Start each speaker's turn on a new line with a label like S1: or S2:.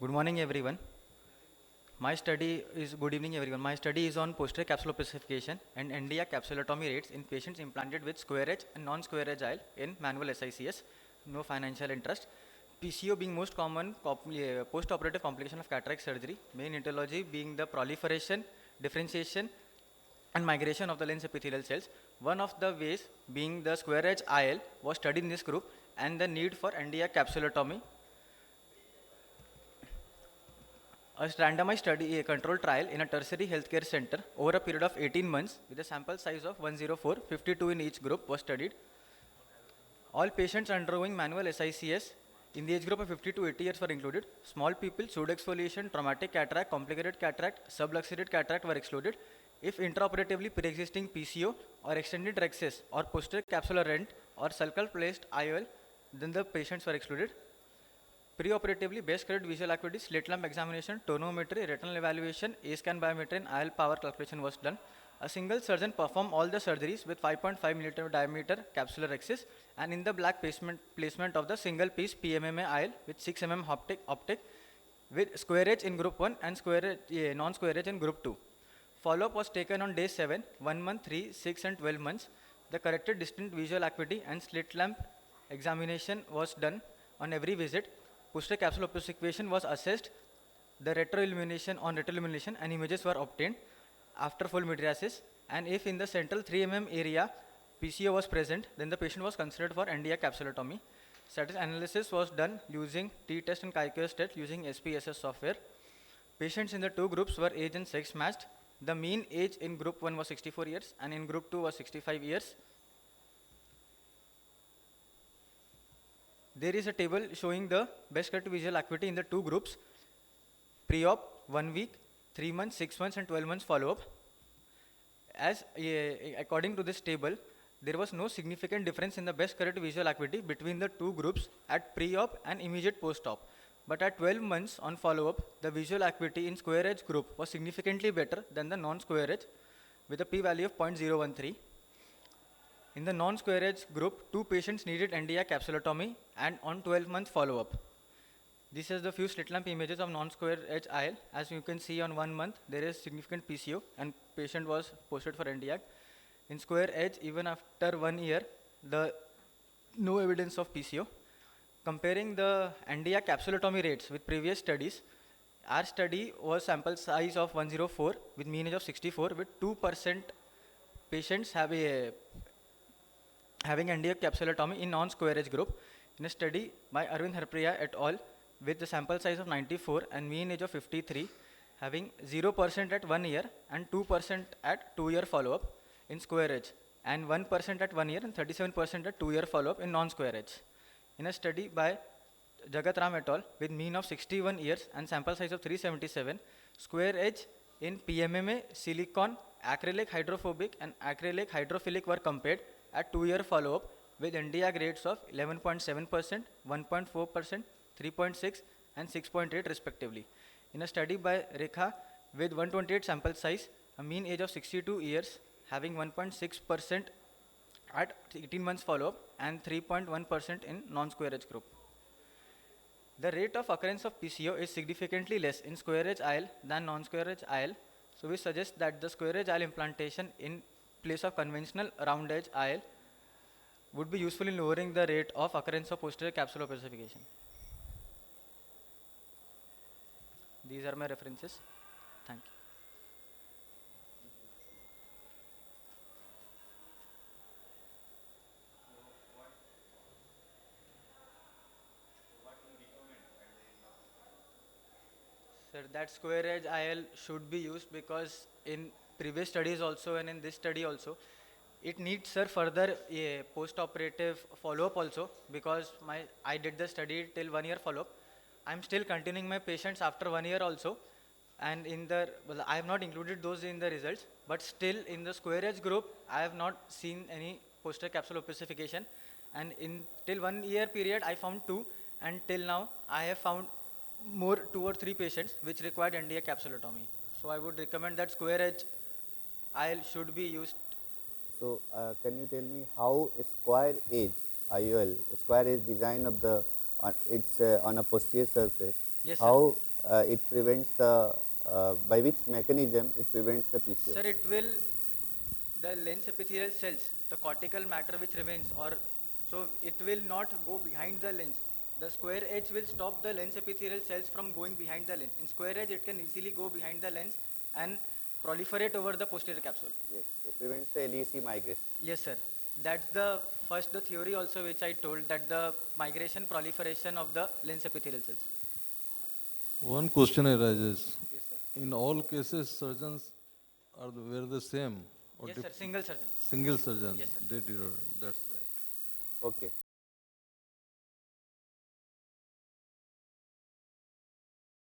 S1: Good morning, everyone. Good evening, everyone. My study is on posterior capsulopacification and NDA capsulotomy rates in patients implanted with square edge and non-square edge IL in manual SICS, no financial interest. PCO being most common post-operative complication of cataract surgery, main etiology being the proliferation, differentiation, and migration of the lens epithelial cells. One of the ways being the square edge IL was studied in this group and the need for NDA capsulotomy. A randomized study, a controlled trial in a tertiary healthcare center over a period of 18 months with a sample size of 104, 52 in each group was studied. All patients undergoing manual SICS in the age group of 50 to 80 years were included. Small people, pseudoexfoliation, traumatic cataract, complicated cataract, subluxated cataract were excluded. If intraoperatively pre-existing PCO or extended rhexis or posterior capsular rent or sulcal placed IOL, then the patients were excluded. Preoperatively, base corrected visual acuity, slit lamp examination, tonometry, retinal evaluation, A-scan biometry, and IL power calculation was done. A single surgeon performed all the surgeries with 5.5 mm diameter capsular rhexis and in the black placement of the single piece PMMA IL with 6 mm optic with square edge in group 1 and non-square edge in group 2. Follow-up was taken on day 7, 1 month, 3, 6 and 12 months. The corrected distant visual acuity and slit lamp examination was done on every visit. Posterior capsule opacification was assessed. The retroillumination and images were obtained after full mydriasis. And if in the central 3 mm area PCO was present, then the patient was considered for NDA capsulotomy. Status analysis was done using t-test and KaiQS test using SPSS software. Patients in the two groups were age and sex matched. The mean age in group 1 was 64 years and in group 2 was 65 years. There is a table showing the best corrected visual acuity in the two groups, pre-op, 1 week, 3 months, 6 months and 12 months follow-up. According to this table, there was no significant difference in the best corrected visual acuity between the two groups at pre-op and immediate post-op. But at 12 months on follow-up, the visual acuity in square edge group was significantly better than the non-square edge with a p-value of 0.013. In the non-square edge group, 2 patients needed NDA capsulotomy and on 12-month follow-up. This is the few slit lamp images of non-square edge IL. As you can see on 1 month, there is significant PCO and patient was posted for NDA. In square edge, even after 1 year, no evidence of PCO. Comparing the NDA capsulotomy rates with previous studies, our study was sample size of 104 with mean age of 64 with 2% patients having NDA capsulotomy in non-square edge group in a study by Arvind Harpriya et al. With the sample size of 94 and mean age of 53, having 0% at 1 year and 2% at 2-year follow-up in square edge and 1% at 1 year and 37% at 2-year follow-up in non-square edge. In a study by Jagat Ram et al. With mean of 61 years and sample size of 377, square edge in PMMA, silicon, acrylic hydrophobic and acrylic hydrophilic were compared at 2-year follow-up with NDA grades of 11.7%, 1.4%, 3.6 and 6.8 respectively. In a study by Rekha with 128 sample size, a mean age of 62 years, having 1.6% at 18 months follow-up and 3.1% in non-square edge group. The rate of occurrence of PCO is significantly less in square edge IL than non-square edge IL. So we suggest that the square edge IL implantation in place of conventional round edge IL would be useful in lowering the rate of occurrence of posterior capsular opacification. These are my references. Thank you. Sir, that square edge IL should be used because in previous studies also and in this study also, it needs sir further post-operative follow-up also because I did the study till 1 year follow-up. I'm still continuing my patients after 1 year also, and I have not included those in the results, but still in the square edge group, I have not seen any posterior capsule opacification, and in till 1 year period, I found 2, and till now, I have found more 2 or 3 patients which required NDA capsulotomy. So I would recommend that square edge IL should be used.
S2: So can you tell me how a square edge IOL, a square edge design of the it's on a posterior surface,
S1: Yes,
S2: how it prevents the, by which mechanism it prevents the PCO?
S1: Sir, it will, the lens epithelial cells, the cortical matter which remains, or so it will not go behind the lens. The square edge will stop the lens epithelial cells from going behind the lens. In square edge, it can easily go behind the lens and proliferate over the posterior capsule.
S2: Yes, it prevents the LEC migration.
S1: Yes, sir. That's the first, the theory also which I told, that the migration proliferation of the lens epithelial cells.
S3: One question arises.
S1: Yes, sir.
S3: In all cases, surgeons were the same? Or
S1: Yes, sir. Single surgeon.
S3: Single surgeon?
S1: Yes, sir.
S3: They did, that's right.
S2: Okay.